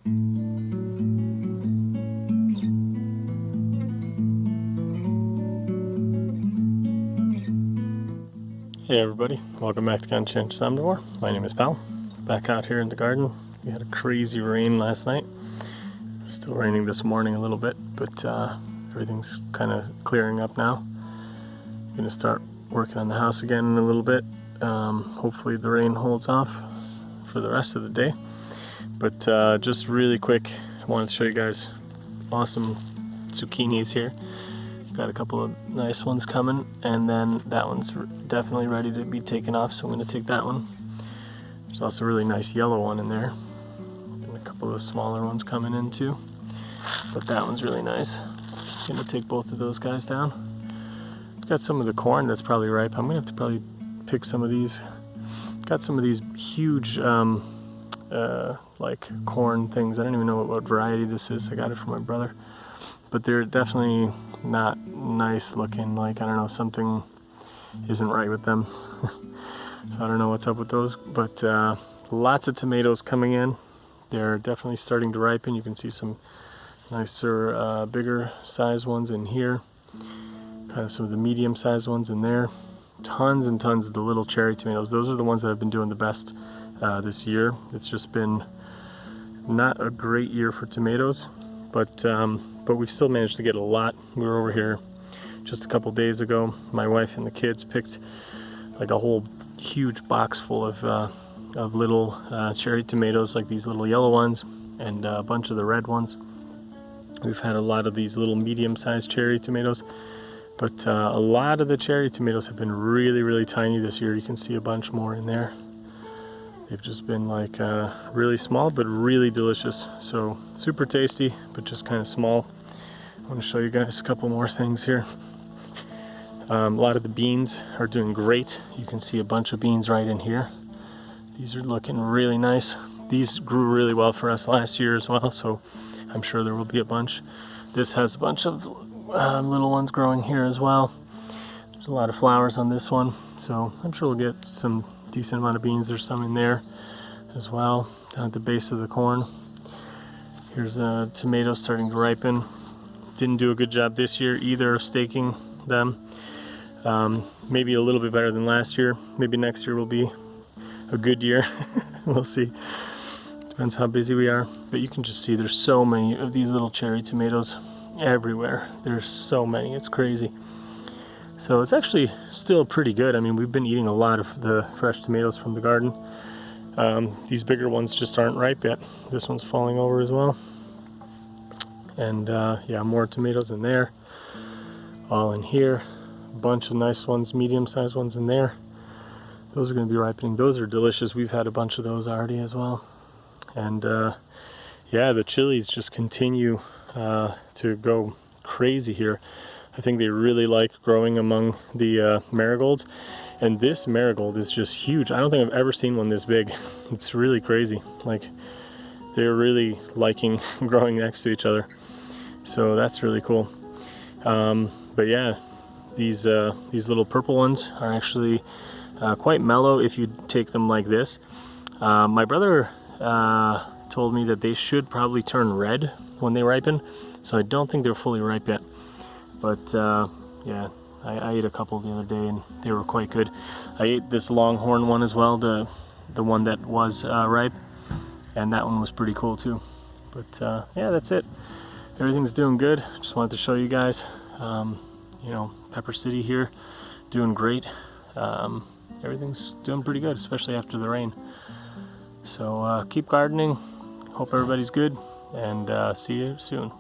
Hey everybody, welcome back to Conscientious Omnivore. My name is Pal. Back out here in the garden. We had a crazy rain last night. It's still raining this morning a little bit, but everything's kind of clearing up now. I'm gonna start working on the house again in a little bit. Hopefully the rain holds off for the rest of the day. But just really quick, I wanted to show you guys awesome zucchinis here. Got a couple of nice ones coming, and then that one's definitely ready to be taken off, so I'm going to take that one. There's also a really nice yellow one in there, and a couple of smaller ones coming in too, but that one's really nice. I'm going to take both of those guys down. Got some of the corn that's probably ripe. I'm going to have to probably pick some of these. Got some of these huge like corn things. I don't even know what variety this is. I got it from my brother. But they're definitely not nice looking, like, I don't know, something isn't right with them. So I don't know what's up with those, but lots of tomatoes coming in. They're definitely starting to ripen. You can see some nicer, bigger size ones in here. Kind of some of the medium sized ones in there. Tons and tons of the little cherry tomatoes. Those are the ones that have been doing the best this year. It's just been not a great year for tomatoes, but we've still managed to get a lot. We were over here just a couple days ago. My wife and the kids picked like a whole huge box full of little cherry tomatoes, like these little yellow ones, and a bunch of the red ones. We've had a lot of these little medium-sized cherry tomatoes, but a lot of the cherry tomatoes have been really, really tiny this year. You can see a bunch more in there. They've just been like really small, but really delicious. So super tasty, but just kind of small. I want to show you guys a couple more things here. A lot of the beans are doing great. You can see a bunch of beans right in here. These are looking really nice. These grew really well for us last year as well, so I'm sure there will be a bunch. This has a bunch of little ones growing here as well. There's a lot of flowers on this one, so I'm sure we'll get some decent amount of beans. There's some in there as well, down at the base of the corn. Here's a tomato starting to ripen. Didn't do a good job this year either of staking them. Maybe a little bit better than last year. Maybe next year will be a good year. We'll see. Depends how busy we are. But you can just see there's so many of these little cherry tomatoes everywhere. There's so many, it's crazy. So it's actually still pretty good. I mean, we've been eating a lot of the fresh tomatoes from the garden. These bigger ones just aren't ripe yet. This one's falling over as well. And yeah, more tomatoes in there. All in here. A bunch of nice ones, medium-sized ones in there. Those are going to be ripening. Those are delicious. We've had a bunch of those already as well. And yeah, the chilies just continue to go crazy here. I think they really like growing among the marigolds, and this marigold is just huge. I don't think I've ever seen one this big. It's really crazy. Like, they're really liking growing next to each other, so that's really cool. But yeah, these little purple ones are actually quite mellow if you take them like this. My brother told me that they should probably turn red when they ripen, so I don't think they're fully ripe yet. But yeah, I ate a couple the other day and they were quite good. I ate this longhorn one as well, the one that was ripe, and that one was pretty cool too. But yeah, that's it. Everything's doing good. Just wanted to show you guys. You know, Pepper City here, doing great. Everything's doing pretty good, especially after the rain. So keep gardening. Hope everybody's good, and see you soon.